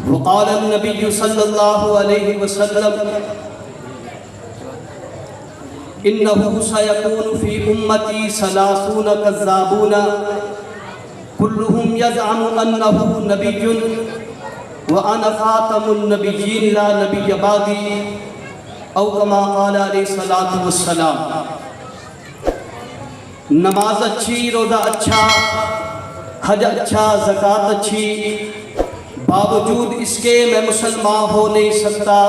وقال النبي صلى الله عليه وسلم إنه سيكون في أمتي 30 كذابون كلهم يزعم أنه نبي وأنا خاتم النبيين لا نبي بعدي أو كما قال عليه الصلاة والسلام۔ نماز اچھی، روزہ اچھا، حج اچھا، زکوٰۃ اچھی، باوجود اس کے میں مسلمان ہو نہیں سکتا۔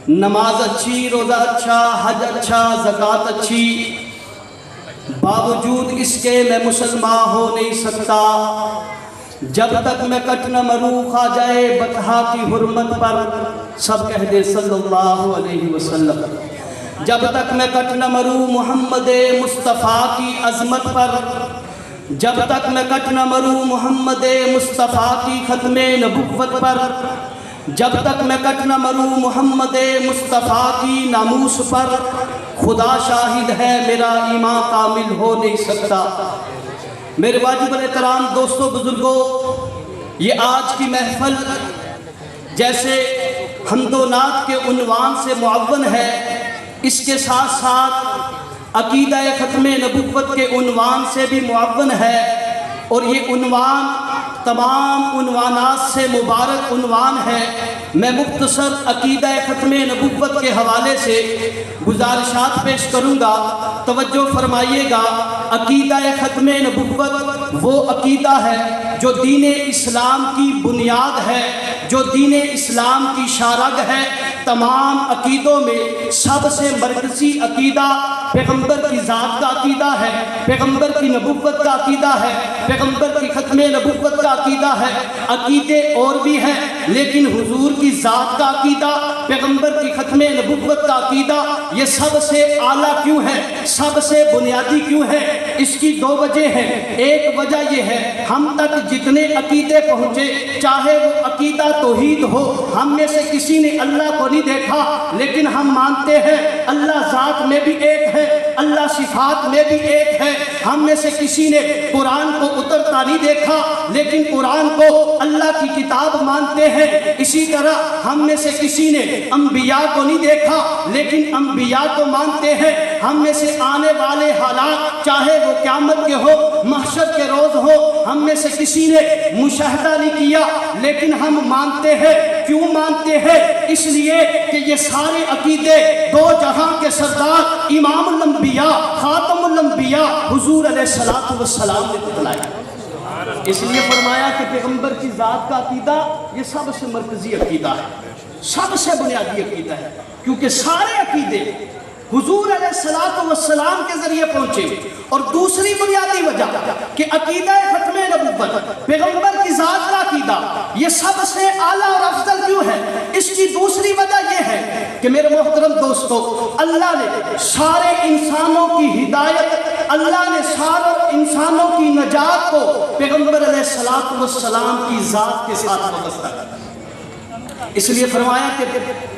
نماز اچھی، روزہ اچھا، حج اچھا، زکوٰۃ اچھی، باوجود اس کے میں مسلمان ہو نہیں سکتا جب تک میں کٹ نہ مروں خواجہ بطحا کی حرمت پر۔ سب کہہ دے صلی اللہ علیہ وسلم۔ جب تک میں کٹ نہ مروں محمد مصطفیٰ کی عظمت پر، جب تک میں کٹ نہ مروں محمد مصطفیٰ کی ختم نبوت پر، جب تک میں کٹ نہ مروں محمد مصطفیٰ کی ناموس پر، خدا شاہد ہے میرا ایمان کامل ہو نہیں سکتا۔ میرے واجب الاحترام دوستوں بزرگوں، یہ آج کی محفل جیسے حمد و نعت کے عنوان سے معون ہے، اس کے ساتھ ساتھ عقیدہ ختم نبوت کے عنوان سے بھی معون ہے، اور یہ عنوان تمام عنوانات سے مبارک عنوان ہے۔ میں مختصر عقیدہ ختم نبوت کے حوالے سے گزارشات پیش کروں گا، توجہ فرمائیے گا۔ عقیدہ ختم نبوت وہ عقیدہ ہے جو دین اسلام کی بنیاد ہے، جو دین اسلام کی شارگ ہے۔ تمام عقیدوں میں سب سے مرکزی عقیدہ پیغمبر کی ذات کا عقیدہ ہے، پیغمبر کی نبوت کا عقیدہ ہے، پیغمبر کی ختم نبوت کا عقیدہ ہے۔ عقیدے اور بھی ہیں لیکن حضور کی ذات کا عقیدہ، پیغمبر کی ختم نبوت کا عقیدہ یہ سب سے اعلیٰ کیوں ہے، سب سے بنیادی کیوں ہے؟ اس کی دو وجہ ہیں۔ ایک وجہ یہ ہے ہم تک جتنے عقیدے پہنچے، چاہے وہ عقیدہ توحید ہو، ہم میں سے کسی نے اللہ کو نہیں دیکھا لیکن ہم مانتے ہیں اللہ ذات میں بھی ایک ہے، اللہ صفات میں بھی ایک ہے۔ ہم میں سے کسی نے قرآن کو اترتا نہیں دیکھا لیکن قرآن کو اللہ کی کتاب مانتے ہیں۔ اسی طرح ہم میں سے کسی نے انبیاء کو نہیں دیکھا لیکن انبیاء کو مانتے ہیں۔ ہم میں سے آنے والے حالات چاہے وہ قیامت کے ہو، محشر کے روز ہو، ہم میں سے کسی نے مشاہدہ نہیں کیا لیکن ہم مانتے ہیں۔ کیوں مانتے ہیں؟ اس لیے کہ یہ سارے عقیدے دو جہاں کے سردار امام الانبیاء خاتم الانبیاء حضور علیہ السلام نے بتلائے۔ اس لیے فرمایا کہ پیغمبر کی ذات کا عقیدہ یہ سب سے مرکزی عقیدہ ہے، سب سے بنیادی عقیدہ ہے، کیونکہ سارے عقیدے حضور علیہ السلام کے ذریعے پہنچے۔ اور دوسری بنیادی وجہ کہ عقیدہ ختم نبوت پیغمبر کی ذات کا عقیدہ یہ سب سے اعلیٰ اور افضل کیوں ہے؟ اس کی دوسری وجہ یہ ہے کہ میرے محترم دوستو، اللہ نے سارے انسانوں کی ہدایت، اللہ نے سارے انسانوں کی نجات کو پیغمبر علیہ السلام کی ذات کے ساتھ وابستہ کیا۔ اس لیے فرمایا کہ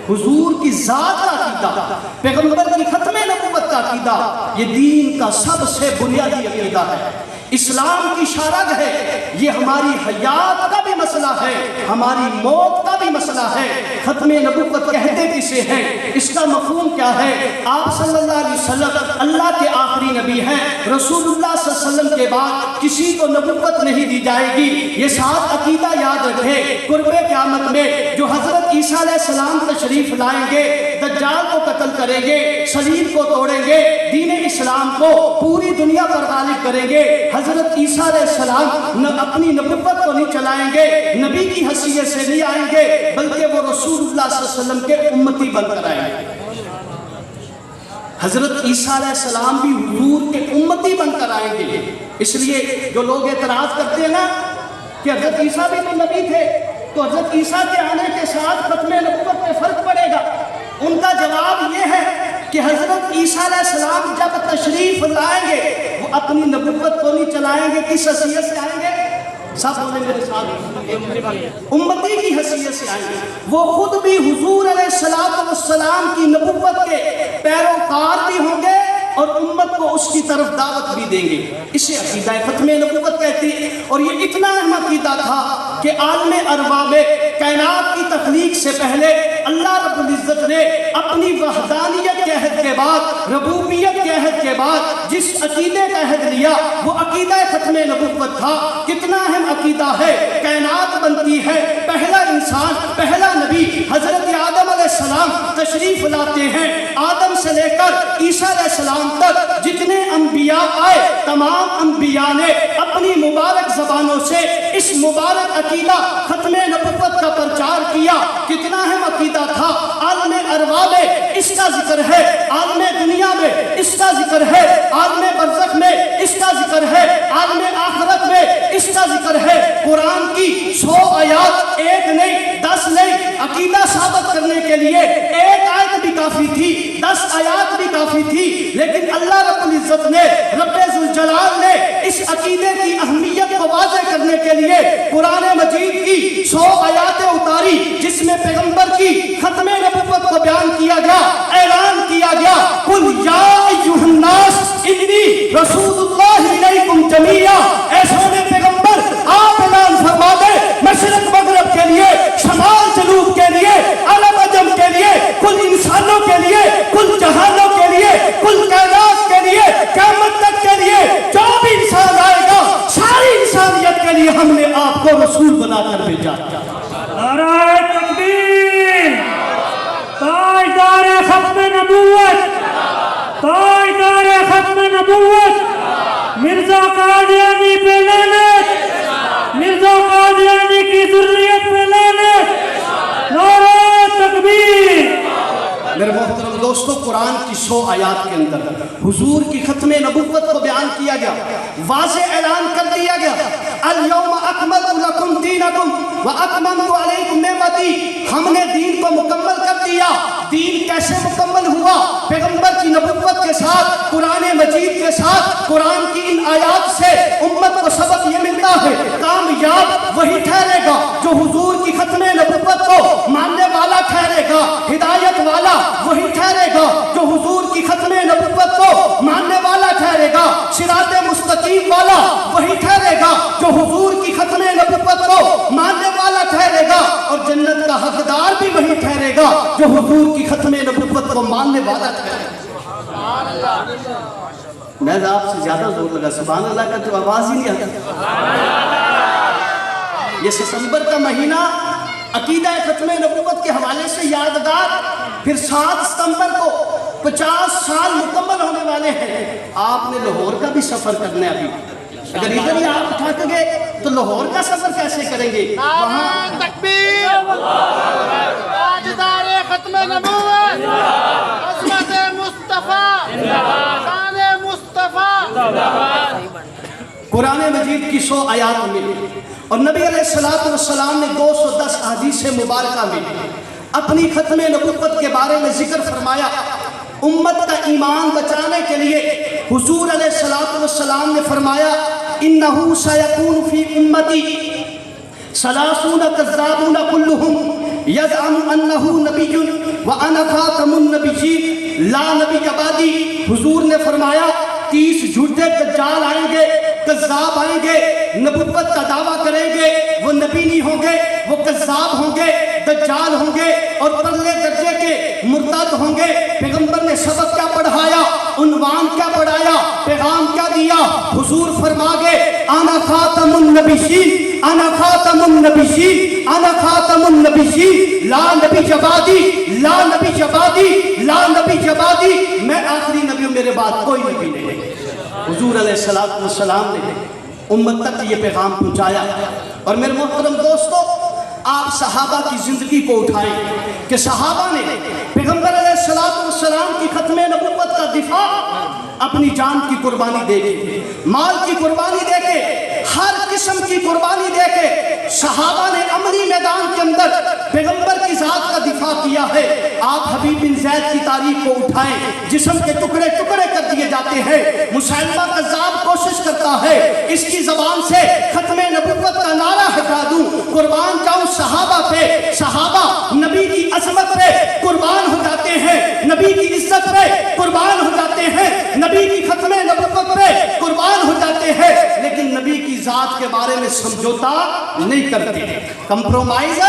حضور کی ذات کا عقیدہ، پیغمبر کی ختم نبوت کا عقیدہ یہ دین کا سب سے بنیادی عقیدہ ہے، اسلام کی شارگ ہے۔ یہ ہماری حیات کا بھی مسئلہ ہے، ہماری موت کا بھی مسئلہ ہے۔ ختم نبوت کہتے کسے ہیں؟ اس کا مفہوم کیا ہے؟ آپ صلی اللہ علیہ وسلم اللہ کے آخری نبی ہیں، رسول اللہ صلی اللہ علیہ وسلم کے بعد کسی کو نبوت نہیں دی جائے گی۔ یہ ساتھ عقیدہ یاد رکھیں، قرب قیامت میں جو حضرت عیسیٰ علیہ السلام تشریف لائیں گے، دجال کو قتل کریں گے، صلیب کو توڑیں گے، دین اسلام کو پوری دنیا پر غالب کریں گے۔ حضرت عیسیٰ علیہ السلام اپنی نبوت کو نہیں چلائیں گے، نبی کی حیثیت سے نہیں آئیں گے، بلکہ وہ رسول اللہ صلی اللہ علیہ وسلم کے امتی بن کر آئیں گے۔ حضرت عیسیٰ علیہ السلام بھی حضور کے امتی بن کر آئیں گے۔ اس لیے جو لوگ اعتراض کرتے ہیں نا کہ حضرت عیسیٰ بھی تو نبی تھے، تو حضرت عیسیٰ کے آنے کے ساتھ ختم نبوت میں فرق پڑے گا، ان کا جواب یہ ہے کہ حضرت عیسیٰ علیہ السلام جب تشریف لائیں گے وہ اپنی نبوت کو نہیں چلائیں گے، کس حیثیت سے آئیں گے؟ سب بولیں میرے ساتھ، امتی کی حیثیت سے آئیں گے۔ وہ خود بھی حضور علیہ السلام کی نبوت کے پیروکار بھی ہوں گے اور امت کو اس کی طرف دعوت بھی دیں گے. اسے عقیدہ ختم نبوت کہتے ہیں. اور یہ اتنا اہم عقیدہ تھا کہ عالم ارواح میں کائنات کی تخلیق سے پہلے اللہ رب العزت نے اپنی وحدانیت کے عہد کے بعد، ربوبیت کے عہد کے بعد جس عقیدے کا عہد لیا وہ عقیدہ ختم نبوت تھا. کتنا اہم عقیدہ ہے. کائنات بنتی ہے، پہلا انسان، پہلا نبی حضرت آدم علیہ السلام تشریف لاتے ہیں. آدم سے لے کر عیسیٰ علیہ السلام تک جتنے انبیاء آئے، تمام انبیاء نے اپنی مبارک زبانوں سے اس مبارک عقیدہ ختم نبوت کا پرچار کیا. کتنا اہم عقیدہ تھا. عالم ارواح میں اس کا ذکر ہے، عالم دنیا میں اس کا ذکر ہے، عالم برزخ میں اس کا ذکر ہے، عالم آخرت میں اس کا ذکر ہے. قرآن کی 100 آیات، ایک نہیں 10 نہیں، عقیدہ ثابت کرنے کے لیے ایک آیت بھی کافی تھی، 10 آیات بھی کافی تھی. لیکن اللہ رب العزت نے، رب ذوالجلال نے اس عقیدے کی اہمیت کو واضح کرنے کے لیے قرآن مجید کی 100 آیاتیں اتاری، جس میں پیغمبر کی ختم نبوت کو بیان کیا گیا، اعلان کیا گیا. قل یا ایھا الناس انی رسول اللہ الیکم جمیعا. اے سونے پیغمبر آپ اعلان فرما دیں مشرق مغرب کے لیے، شمال جنوب کے لیے، عرب عجم کے لیے، کل انسانوں کے لیے، کل جہانوں کے لیے، کل کائنات کے لیے، قیامت تک کے لیے، جو بھی انسان آئے گا ساری انسانیت کے لیے ہم نے آپ کو رسول بنا کر بھیجا. نعرہ تکبیر. تاجدار ختم نبوت، تاجدار ختم نبوت مرزا قادیانی پہ لعنت، مرزا قادیانی کی ذریت پہ لعنت. نعرہ تکبیر. میرے محترم دوستو، قرآن کی 100 آیات کے اندر حضور کی ختم نبوت کو بیان کیا گیا، واضح اعلان کر دیا گیا. الیوم اکملت لکم دینکم واکملت علیکم نعمتی. ہم نے دین کو مکمل کر دیا. دین کیسے مکمل ہوا؟ پیغمبر کی نبوت کے ساتھ، قرآن مجید کے ساتھ. قرآن کی ان آیات سے امت کو سبق یہ ملتا ہے، کامیاب وہی ٹھہرے گا جو حضور کی ختم نبوت کو ماننے والا ٹھہرے گا. ہدایت والا وہی ٹھہرے گا جو حضور کی ختم نبوت کو ماننے والا ٹھہرے گا. صراط مستقیم والا وہی ٹھہرے گا جو حضور کی ختم نبوت کو ماننے والا ٹھہرے گا. اور جنت کا حقدار بھی وہی ٹھہرے گا جو حضور کی ختم نبوت کو ماننے والا ٹھہرے گا. میں آپ سے زیادہ زور لگا، سبحان اللہ کا تو آواز ہی نہیں آتا. یہ ستمبر کا مہینہ عقیدہ ختم نبوت کے حوالے سے یادگار. پھر 7 ستمبر کو 50 سال مکمل ہونے والے ہیں. آپ نے لاہور کا بھی سفر کرنا ہے. ابھی اگر ادھر ہی آپ تھک گئے تو لاہور کا سفر کیسے کریں گے؟ نعرہ تکبیر. تاجدار ختم نبوت، عظمت مصطفیٰ، شان مصطفیٰ. قرآن مجید کی 100 آیات میں اور نبی علیہ السلام نے 210 احادیث مبارکہ میں اپنی ختم نبوت کے بارے میں ذکر فرمایا. امت کا ایمان بچانے کے لیے حضور علیہ السلام نے فرمایا انہو سیکون فی امتی 30 کذابون کلہم یزعم انہو نبی وانا خاتم النبیین لا نبی بعدی. حضور نے فرمایا 30 جھوٹے دجال آئیں گے، کذاب آئیں گے، نبوت کا دعویٰ کریں گے. وہ نبی نہیں ہوں گے، وہ کذاب ہوں گے، دجال ہوں گے اور پرلے درجے کے مرتد ہوں گے. پیغمبر نے سبق کیا پڑھایا، عنوان کیا پڑھایا، پیغام کیا دیا؟ حضور فرما گئے انا خاتم النبیین، انا خاتم النبیین، انا خاتم النبیین لا نبی بعدی، لا نبی بعدی، لا نبی بعدی. میں آخری نبی ہوں، میرے بعد کوئی نبی نہیں. حضور علیہ السلام نے امت تک یہ پیغام پہنچایا. اور میرے محترم دوستو، آپ صحابہ کی زندگی کو اٹھائیں کہ صحابہ نے پیغمبر علیہ السلام کی ختم نبوت کا دفاع اپنی جان کی قربانی دے کے، مال کی قربانی دے کے، ہر قسم کی قربانی دے کے صحابہ نے عملی میدان کے اندر پیغمبر کی ذات کا دفاع کیا ہے. آپ حبیب بن زید کی تاریخ کو اٹھائیں، جسم کے ٹکڑے ٹکڑے کر دیے جاتے ہیں. مسیلمہ کذاب کوشش کرتا ہے اس کی زبان سے ختم نبوت کا نعرہ ہٹا دوں. قربان جاؤں صحابہ پہ. صحابہ نبی کی عظمت پہ قربان ہو جاتے ہیں، نبی کی عزت پہ قربان ہو جاتے ہیں، نبی ذات کے بارے میں سمجھوتا نہیں کرتے، کمپرومائز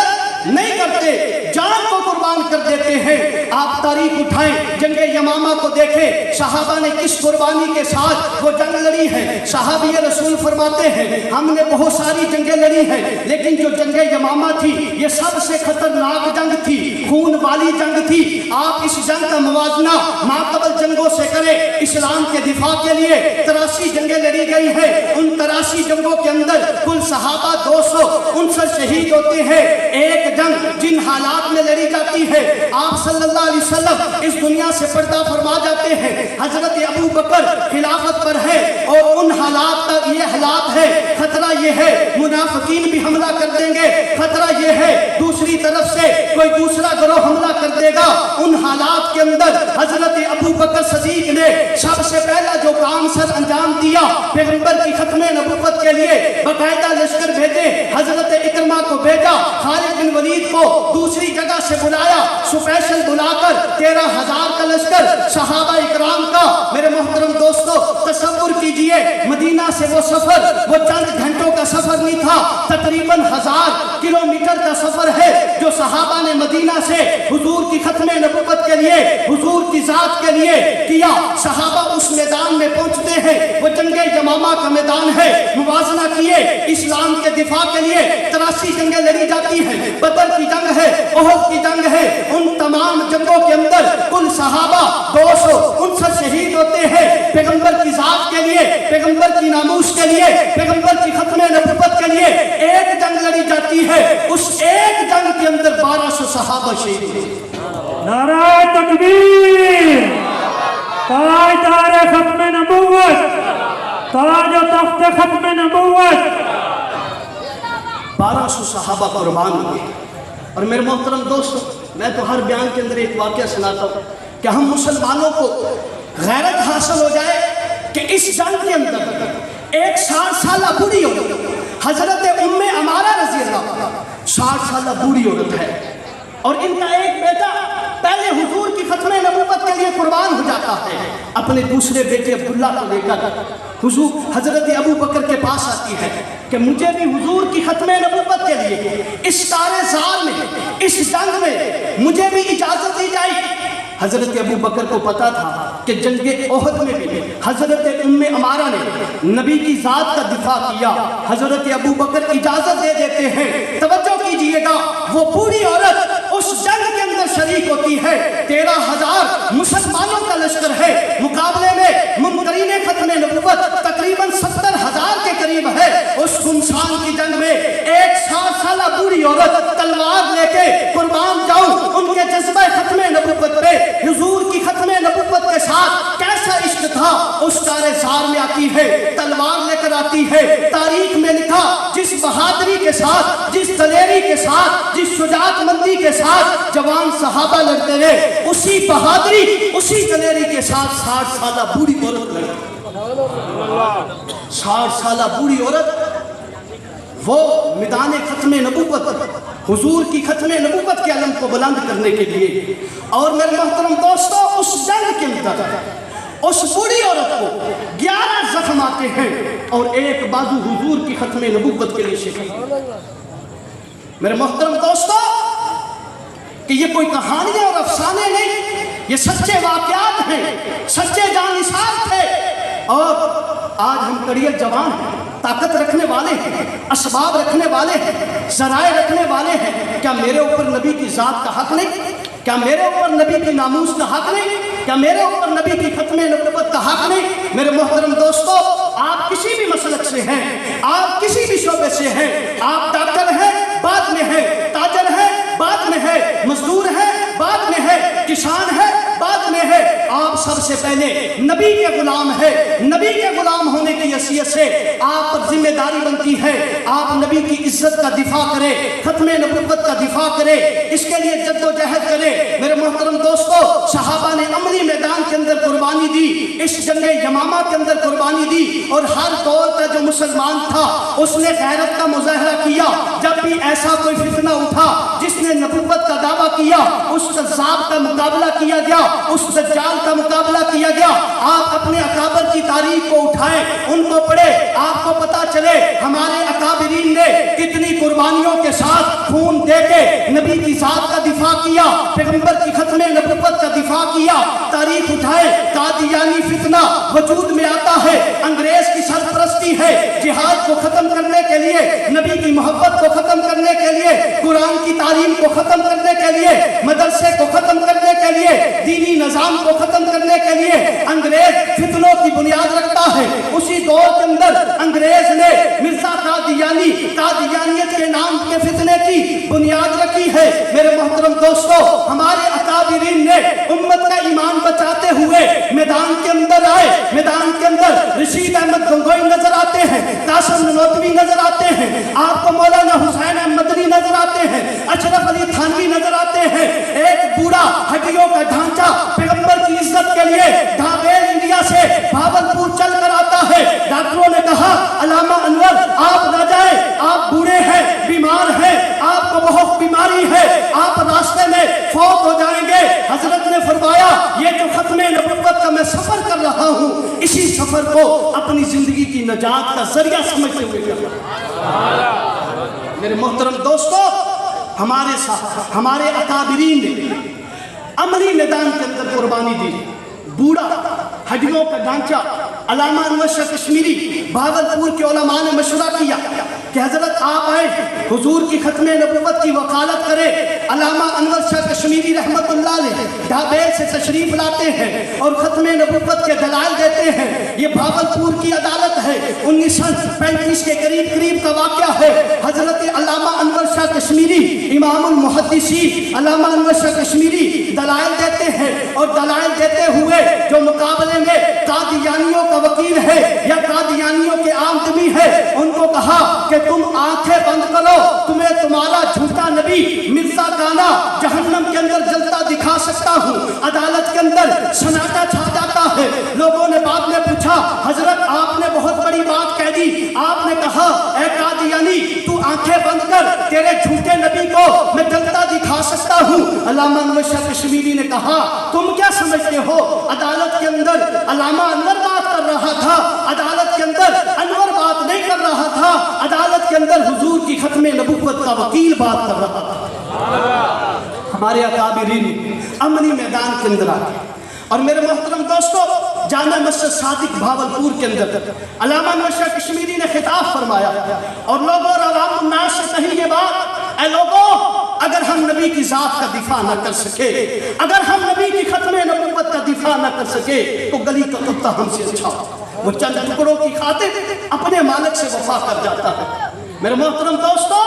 نہیں کرتے، جان کو قربان کر دیتے ہیں۔ آپ تاریخ اٹھائیں، جنگ یمامہ کو دیکھیں، صحابہ نے کس قربانی کے ساتھ وہ جنگ لڑی ہے۔ صحابی رسول فرماتے ہیں ہم نے بہت ساری جنگیں لڑی ہیں، لیکن جو جنگ یمامہ تھی یہ سب سے خطرناک جنگ تھی، خون والی جنگ تھی۔ آپ اس جنگ کا موازنہ ماقبل جنگوں سے کریں۔ اسلام کے دفاع کے لیے 83 جنگیں لڑی گئی ہیں، ان 83 جنگوں کے اندر کل صحابہ 259 شہید ہوتے ہیں۔ ایک جنگ جن حالات میں لڑی جاتی ہے، آپ صلی اللہ علیہ وسلم اس دنیا سے پردہ فرما جاتے ہیں، حضرت ابو بکر خلافت پر ہے، اور ان حالات کا یہ حالات ہے، خطرہ یہ ہے منافقین بھی حملہ کر دیں گے، خطرہ یہ ہے دوسری طرف سے کوئی دوسرا گروہ حملہ کر دے گا۔ ان حالات کے اندر حضرت ابو بکر صدیق نے سب سے پہلا جو کام سر انجام دیا، پیغمبر کی ختم نبوت کے لیے باقاعدہ لشکر بھیجے، حضرت اکرمہ کو بھیجا، خالد بن ولید کو دوسری جگہ سے بلایا، سپیشل بلا کر 13,000 کا لشکر صحابہ اکرام کا۔ میرے محترم دوستو تصور کیجئے، مدینہ سے وہ سفر وہ چند گھنٹوں کا سفر نہیں تھا، تقریباً 1000 کلومیٹر کا سفر ہے جو صحابہ نے مدینہ سے حضور کی ختم نبوت کے لیے، حضور کی ذات کے لیے کیا۔ صحابہ اس میدان میں پہنچتے ہیں، وہ جنگ یمامہ کا میدان ہے، موازنہ کیے، اسلام کے دفاع کے لیے 83 جنگیں لڑی جاتی ہیں، بدر کی جنگ ہے، احد کی جنگ ہے، ان تمام جنگوں کے اندر کل صحابہ 259 شہید ہوتے ہیں۔ پیغمبر کی ذات کے لیے، پیغمبر کی ناموس کے لیے، پیغمبر کی ختم نبوت کے لیے ایک جنگ لڑی جاتی ہے، اس ایک جنگ کے اندر 1200 صحابہ شہید ہوئے۔ نعرہ تکبیر، تاجدار ختم نبوت، تاج و تخت ختم نبوت۔ 1200 صحابہ قربان ہوئے۔ اور میرے محترم دوستو، میں تو ہر بیان کے اندر ایک واقعہ سناتا ہوں کہ ہم مسلمانوں کو غیرت حاصل ہو جائے کہ اس جنگ کے اندر ایک 60 سالہ بوڑھی عورت، حضرت ام عمارہ رضی اللہ عنہا، 60 سالہ بوڑھی عورت ہے، اور ان کا ایک بیٹا پہلے حضور کی ختم نبوت کے لیے قربان ہو جاتا ہے، اپنے دوسرے بیٹے عبداللہ کو لے کر حضور حضرت ابو بکر کے پاس آتی ہے کہ مجھے بھی حضور کی ختم نبوت کے لیے اس کارِ زار میں، اس جنگ میں مجھے بھی اجازت دی جائے۔ حضرت ابو بکر کو پتا تھا کہ جنگ احد میں بھی حضرت ام عمارہ نے نبی کی ذات کا دفاع کیا، حضرت ابو بکر اجازت دے دیتے ہیں۔ توجہ کیجئے گا، وہ بوڑھی عورت اس جنگ کے اندر شریک ہوتی ہے، 13,000 مسلمانوں کا لشکر ہے، مقابلے میں منکرین ختم نبوت تقریباً 70,000 کے قریب ہے۔ اس خنثان کی جنگ میں ایک 60 سالہ بوڑھی عورت تلوار لے کے قربان جاؤں، ان کے جذبہ ختم نبوت پہ، حضور کی ختم نبوت کے ساتھ کیسا عشق تھا، اس کارِ زار میں آتی ہے، تلوار لے کر آتی ہے۔ تاریخ میں لکھا جس بہادری کے ساتھ، جس دلیری کے ساتھ، جس شجاعت مندی کے ساتھ جوان صحابہ لڑتے رہے، اسی بہادری، اسی دلیری کے ساتھ 60 سالہ بوڑھی عورت لڑتی۔ 60 سالہ بوڑھی عورت وہ میدان ختم نبوت، حضور کی ختم نبوت کے علم کو بلند کرنے کے لیے، اور میرے محترم دوستو اس جنگ کے اندر اس بوڑھی عورت کو 11 زخم آتے ہیں اور ایک بازو حضور کی ختم نبوت کے لیے شہید۔ میرے محترم دوستو کہ یہ کوئی کہانیاں اور افسانے نہیں، یہ سچے واقعات ہیں، سچے جانثار تھے، اور آج ہم کڑیل جوان ہیں، طاقت رکھنے والے ہیں، اسباب رکھنے والے ہیں، ذرائع رکھنے والے ہیں۔ کیا میرے اوپر نبی کی ذات کا حق نہیں؟ کیا میرے اوپر نبی کی ناموس کا حق نہیں؟ کیا میرے اوپر نبی کی ختم نبوت کا حق نہیں؟ میرے محترم دوستو، آپ کسی بھی مسلک سے ہیں، آپ کسی بھی شعبے سے ہیں، آپ ڈاکٹر ہیں بعد میں ہے، تاجر ہے بعد میں ہے، مزدور ہے بعد میں ہے، کسان ہے بعد میں ہے، آپ سب سے پہلے نبی کے غلام ہے۔ نبی کے غلام ہونے کی حیثیت سے آپ پر ذمہ داری بنتی ہے، آپ نبی کی عزت کا دفاع کرے، ختم نبوت کا دفاع کرے، اس کے لیے جد و جہد کرے۔ میرے محترم دوستو، صحابہ نے عملی میدان کے اندر قربانی دی، اس جنگ یمامہ کے اندر قربانی دی، اور ہر دور کا جو مسلمان تھا اس نے غیرت کا مظاہرہ کیا، جب بھی ایسا کوئی فتنہ اٹھا جس نے نبوت کا دعویٰ کیا، اس کذاب کا مقابلہ کیا گیا، اس دجال کا مقابلہ کیا گیا۔ آپ اپنے اکابر کی تاریخ کو اٹھائیں، ان کو پڑھیں، آپ کو پتا چلے ہمارے اکابرین نے کتنی قربانیوں کے ساتھ خون دے کے نبی کی ذات کا دفاع کیا، پیغمبر کی ختم نبوت کا دفاع کیا۔ تاریخ اٹھائے، قادیانی فتنہ وجود میں آتا ہے، انگریز کی سرپرستی ہے، جہاد کو ختم کرنے کے لیے، نبی کی محبت کو ختم کرنے کے لیے، قرآن کی تعلیم کو ختم کرنے کے لیے، مدرسے کو ختم کرنے کے لیے، دینی نظام کو ختم کرنے کے لیے انگریز فتنوں کی بنیاد رکھتا ہے۔ اسی دور کے اندر انگریز نے مرزا قادیانی، قادیانیت کے نام کے فتنے کی بنیاد رکھی ہے۔ میرے محترم دوستو، ہمارے اکابرین نے امت کا ایمان بچاتے ہوئے میدان کے اندر آئے۔ میدان کے اندر رشید احمد گنگوئی نظر آتے ہیں، قاسم نانوتوی نظر آتے ہیں، آپ کو مولانا حسین احمد مدنی نظر آتے ہیں، اشرف علی تھانوی نظر آتے ہیں۔ ایک بوڑھا ہڈیوں کا ڈھانچہ پیغمبر کی عزت کے لیے ڈھابیل انڈیا سے بھاولپور چل کر آتا ہے۔ ڈاکٹروں نے کہا علامہ انور آپ نہ جائیں، آپ بوڑھے ہیں، بیمار ہیں، آپ کو بہت بیماری ہے، آپ راستے میں فوت ہو جائیں گے۔ حضرت نے فرمایا یہ جو ختم نبوت کا میں سفر کر رہا ہوں، اسی سفر کو اپنی زندگی کی نجات کا ذریعہ سمجھتے ہوئے کر رہا ہوں۔ میرے محترم دوستو، ہمارے اکابرین نے عملی میدان کے اندر قربانی دی۔ بوڑھا ہڈیوں کا ڈھانچہ، علامہ انور شاہ کشمیری، بھاگلپور کے علماء نے مشورہ کیا کہ حضرت آپ آئیں، حضور کی ختم نبوت کی وکالت کریں۔ علامہ انور شاہ کشمیری رحمت اللہ علیہ ڈھابیل سے تشریف لاتے ہیں اور ختم نبوت کے دلائل دیتے ہیں۔ یہ بھاگلپور کی عدالت ہے، 1935 کے قریب کا واقعہ ہے۔ حضرت علامہ انور شاہ کشمیری امام المحدثین علامہ انور شاہ کشمیری دلائل دیتے ہیں، اور دلائل دیتے ہوئے جو مقابلے میں قادیانیوں کا وکیل ہے یا قادیانیوں کے آمدنی ہے، ان کو کہا کہ تم آنکھیں بند کرو، تمہیں تمہارا جھوٹا نبی مرزا گانا جہنم کے اندر جلتا دکھا سکتا ہوں۔ عدالت کے اندر سناٹا چھا جاتا ہے۔ لوگوں نے بعد میں پوچھا حضرت آپ نے بہت بڑی بات کہہ دی، آپ نے کہا اے قادیانی تو آنکھیں بند کر، تیرے جھوٹے نبی کو میں جلتا دکھا سکتا ہوں۔ علامہ انور شاہ کشمیری نے کہا تم کیا سمجھتے ہو، عدالت کے اندر علامہ انور بات کر رہا تھا، عدالت کے اندر انور بات نہیں کر رہا تھا، عدالت کے اندر حضور کی ختم نبوت کا وکیل بات کر رہا تھا۔ ہمارے اکابرین عملی میدان کے اندر آئے، اور میرے محترم دوستو، جامع مسجد صادق بھاولپور کے اندر علامہ انور شاہ کشمیری نے خطاب فرمایا اور لوگوں اور عوام الناس سے کہی یہ بات، اے لوگوں اگر ہم نبی کی ذات کا دفاع نہ کر سکے، اگر ہم نبی کی ختم نبوت کا دفاع نہ کر سکے تو گلی کا کتا ہم سے اچھا، وہ چند ٹکڑوں کی خاطر اپنے مالک سے وفا کر جاتا ہے۔ میرے محترم دوستو،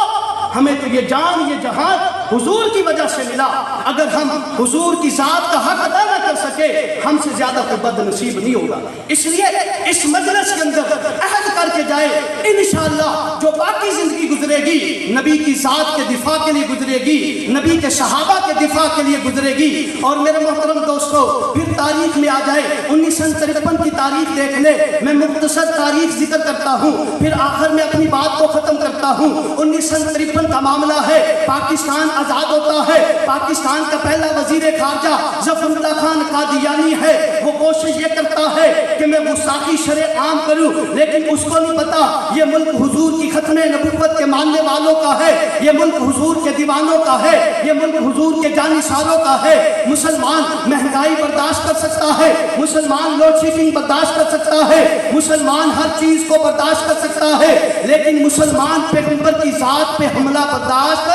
ہمیں تو یہ جان یہ جہان حضور کی وجہ سے ملا، اگر ہم حضور کی ذات کا حق ادا نہ کر سکے ہم سے زیادہ کوئی بد نصیب نہیں ہوگا۔ اس لیے اس مجلس کے اندر عہد کر کے جائے انشاءاللہ جو باقی زندگی گزرے گی نبی کی ذات کے دفاع کے لیے گزرے گی، نبی کے صحابہ کے دفاع کے لیے گزرے گی۔ اور میرے محترم دوستو، پھر تاریخ میں آ جائے 1953 کی تاریخ دیکھ لے، میں مختصر تاریخ ذکر کرتا ہوں پھر آخر میں اپنی بات کو ختم کرتا ہوں۔ 1953 کا معاملہ ہے، پاکستان آزاد ہوتا ہے، پاکستان کا پہلا وزیر خارجہ ظفر اللہ خان قادیانی ہے۔ وہ کوشش یہ کرتا ہے کہ میں گستاخی شرع عام کروں، لیکن اس کو نہیں پتا یہ ملک حضور کی ختم نبوت کے ماننے والوں کا ہے، یہ ملک حضور کے دیوانوں کا ہے، یہ ملک حضور کے جانثاروں کا ہے۔ مسلمان مہنگائی برداشت کر سکتا ہے، مسلمان لوڈ شیڈنگ برداشت کر سکتا ہے، مسلمان ہر چیز کو برداشت کر سکتا ہے، لیکن مسلمان پیغمبر کی ذات پہ حملہ برداشت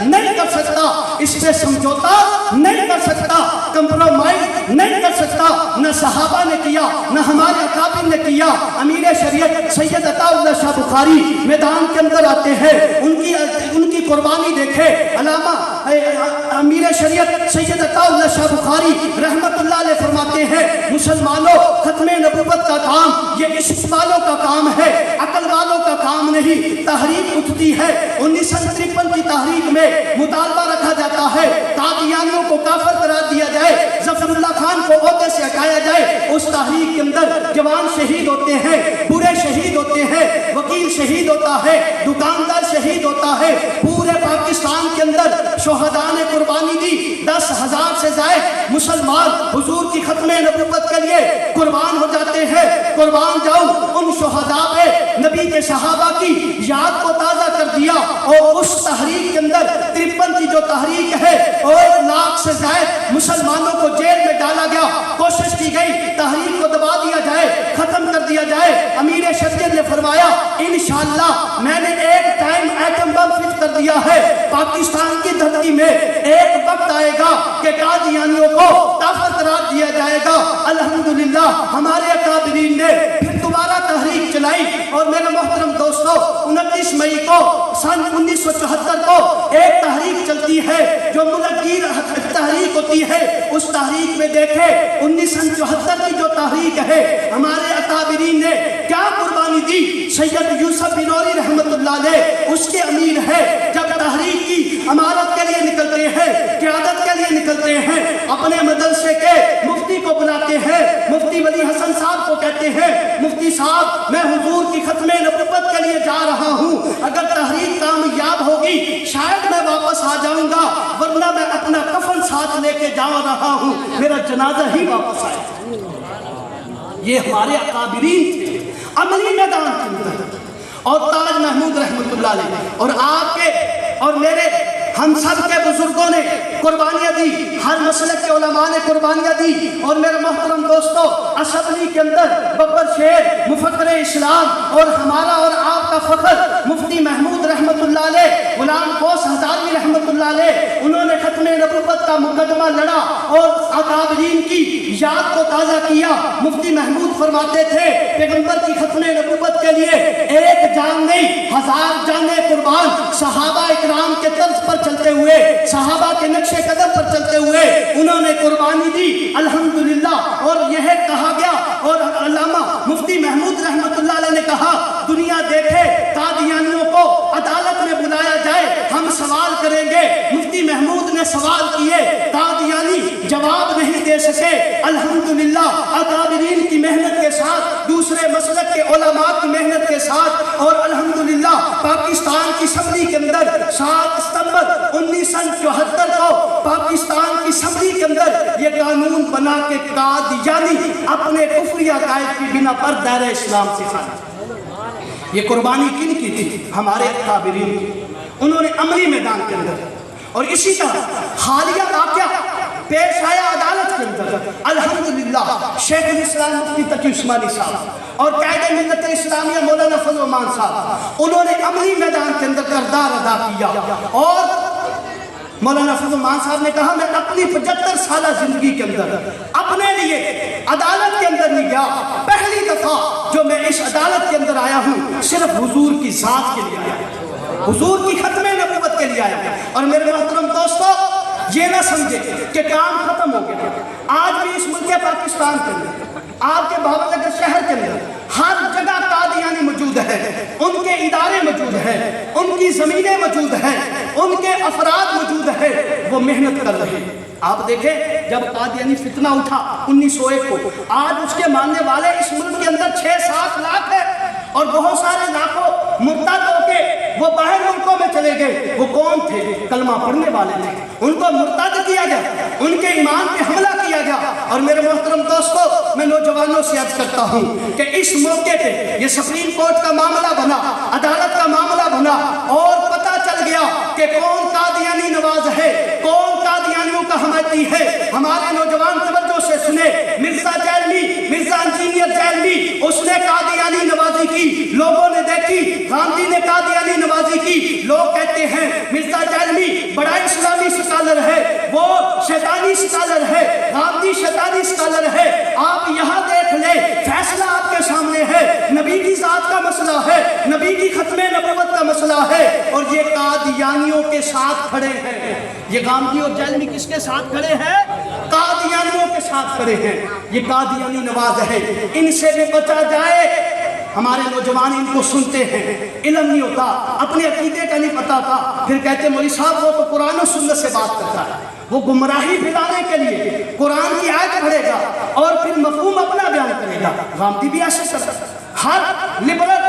نہیں کر سکتا، اس پہ سمجھوتا نہیں کر سکتا، کمپرومائز نہیں کر سکتا۔ نہ صحابہ نے کیا، نہ ہمارے اکابر نے کیا۔ امیر شریعت سید عطا اللہ شاہ بخاری میدان کے اندر آتے ہیں، ان کی قربانی دیکھے۔ علامہ امیر شریعت سید عطا اللہ شاہ بخاری رحمت اللہ علیہ فرماتے ہیں مسلمانوں ختم نبوت کا کام یہ عشق والوں کا کام ہے، عقل والوں کا کام نہیں۔ تحریک اٹھتی ہے 1953 کی تحریک میں مطالبہ رکھا جاتا ہے قادیانیوں کو کافر قرار دیا جائے، ظفر اللہ خان کو عہدے سے ہٹایا جائے۔ اس تحریک کے اندر جوان شہید ہوتے ہیں، برے شہید ہوتے ہوتے ہیں, وکیل شہید ہوتا ہے, دکاندار شہید ہوتا ہے. پورے پاکستان کے اندر شہداء نے قربانی دی. 10,000 سے زائد مسلمان حضور کی ختم نبوت کے لیے قربان ہو جاتے ہیں. قربان جاؤں ان شہداء پہ نبی کے صحابہ کی یاد کو تازہ کر دیا, اور اس تحریک کے اندر 53 کی جو تحریک ہے, اور 1 لاکھ سے زائد مسلمانوں کو جیل میں ڈالا گیا. کوشش کی گئی تحریک کو دبا دیا جائے, ختم کر دیا جائے. امیر شریعت نے فرمایا انشاءاللہ میں نے ایک ٹائم ایٹم بم فٹ کر دیا ہے. پاکستان کی دھرتی میں ایک وقت آئے گا کہ قادیانیوں کو طاقت قرار دیا جائے گا. الحمدللہ ہمارے اکابرین نے پھر دوبارہ تحریک چلائی, اور میرے محترم دوستو 29 مئی کو سن 1974 کو ایک تحریک چلتی ہے جو ملکگیر تحریک ہوتی ہے. اس تحریک میں دیکھے 1974 کی جو تحریک ہے, ہمارے اکابرین نے کیا قربانی دی. سید یوسف بنوری رحمت اللہ علیہ اس کے امیر ہے, جب تحریک کی امارت کے لیے نکلتے ہیں, قیادت کے لیے نکلتے ہیں, اپنے مدرسے کے مفتی کو بلاتے ہیں. مفتی ولی حسن صاحب کو کہتے ہیں مفتی صاحب میں حضور کی ختم نبوت کے لیے جا رہا ہوں, اگر تحریک کامیاب ہوگی شاید میں واپس آ جاؤں گا, ورنہ میں اپنا کفن ساتھ لے کے جا رہا ہوں, میرا جنازہ ہی واپس آئے. یہ ہمارے اکابرین تھے عملی میدان کے اندر. اور تاج محمود رحمت اللہ علیہ اور آپ کے اور میرے ہم سب کے بزرگوں نے قربانیاں دی, ہر مسلک کے علماء نے قربانیاں دی. اور میرے محترم دوستو اسمبلی کے اندر ببر شیر مفکر اسلام اور ہمارا اور آپ کا فخر مفتی محمود رحمت اللہ علیہ, غلام قوس ہزاروی رحمت اللہ علیہ, انہوں نے ختم نبوت کا مقدمہ لڑا اور اکابرین کی یاد کو تازہ کیا. مفتی محمود فرماتے تھے پیغمبر کی ختم نبوت کے لیے ایک جان نہیں 1000 جانیں قربان. صحابہ اکرام کے طرز پر چلتے ہوئے, صحابہ کے نقش قدم پر چلتے ہوئے انہوں نے قربانی دی الحمدللہ. اور یہ کہا گیا, اور علامہ مفتی محمود رحمت اللہ علیہ نے کہا دنیا دیکھے قادیانیوں کو عدالت میں بلایا جائے, ہم سوال کریں گے. مفتی محمود نے سوال کیے, قادیانی جواب نہیں دے سکے. الحمدللہ اکابرین کی محنت کے ساتھ, دوسرے مسلک کے علماء کی محنت کے ساتھ, اور الحمدللہ پاکستان کی اسمبلی کے اندر 7 ستمبر 1974 کو پاکستان کی اسمبلی کے اندر یہ قانون بنا کے قادیانی اپنے کفری عقائد کی بنا پر دائرہ اسلام سے خارج. یہ قربانی کن کی تھی؟ ہمارے اکابرین کی. انہوں نے عملی میدان کے اندر, اور اسی طرح حالیہ واقعہ پیش آیا عدالت کے اندر. الحمدللہ شیخ الاسلام مفتی تقی عثمانی صاحب اور قائد ملت اسلامیہ مولانا فضل الرحمان صاحب, انہوں نے عملی میدان کے اندر کردار ادا کیا. اور مولانا فضل الرحمان صاحب نے کہا میں اپنی 75 سالہ زندگی کے اندر اپنے لیے عدالت کے اندر نہیں گیا, پہلی دفعہ جو میں اس عدالت کے اندر آیا ہوں صرف حضور کی ذات کے لیے آیا, حضور کی ختم نبوت کے لیے آیا. اور میرے محترم دوستو یہ نہ سمجھے کہ کام ختم ہو گیا. آج بھی اس ملک پاکستان کے اندر, آپ کے بابا نگر شہر کے اندر ہر جگہ قادیانی موجود ہے, ان کے ادارے موجود ہیں, ان کی زمینیں موجود ہیں, ان کے افراد موجود ہیں, وہ محنت کر رہے ہیں. آپ دیکھیں جب قادیانی فتنہ اٹھا 1901 کو, آج اس کے ماننے والے اس ملک کے اندر 6-7 لاکھ ہیں, اور بہت سارے لاکھوں مرتد ہو کے وہ باہر ملکوں میں چلے گئے. وہ کون تھے؟ کلمہ پڑھنے والے تھے, ان کو مرتد کیا گیا, ان کے ایمان پہ حملہ کیا گیا. اور میرے محترم دوستو میں نوجوانوں سے عرض کرتا ہوں کہ اس موقع پہ یہ سپریم کورٹ کا معاملہ بنا, عدالت کا معاملہ بنا, اور پتہ چل گیا کہ کون قادیانی نواز ہے, کون قادیانیوں کا حمایتی ہے. ہمارے نوجوان توجہ سے سنے, مرزا جیلمی, مرزا انجینئر جیلمی, اس نے قادیانی نوازی کی, لوگوں نے دیکھی. گاندھی نے قادیانی نوازی کی. لوگ کہتے ہیں مرزا جیلمی بڑا اسلامی سکالر ہے, وہ شیطانی سکالر ہے, گاندھی شیطانی سکالر ہے. آپ یہاں دیکھ لیں, فیصلہ آپ کے سامنے ہے. نبی کی ذات کا مسئلہ ہے, نبی کی ختم نبوت کا مسئلہ ہے, اور یہ قادیانیوں کے ساتھ کھڑے ہیں. یہ گاندھی اور جیلمی کس کے ساتھ کھڑے ہیں؟ قادیانیوں کے ساتھ کھڑے ہیں. یہ قادیانی نواز ہے, ان سے بھی بچا جائے. ہمارے نوجوان ان کو سنتے ہیں, علم نہیں ہوتا, اپنے عقیدے کا نہیں پتا تھا, پھر کہتے مولوی صاحب وہ تو قرآن و سنت سے بات کرتا ہے, وہ گمراہی پھیلانے کے لیے قرآن کی آیت پڑھے گا اور پھر مفہوم اپنا بیان کرے گا. گاندھی بھی ایسے کرتا, ہر لبرل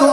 2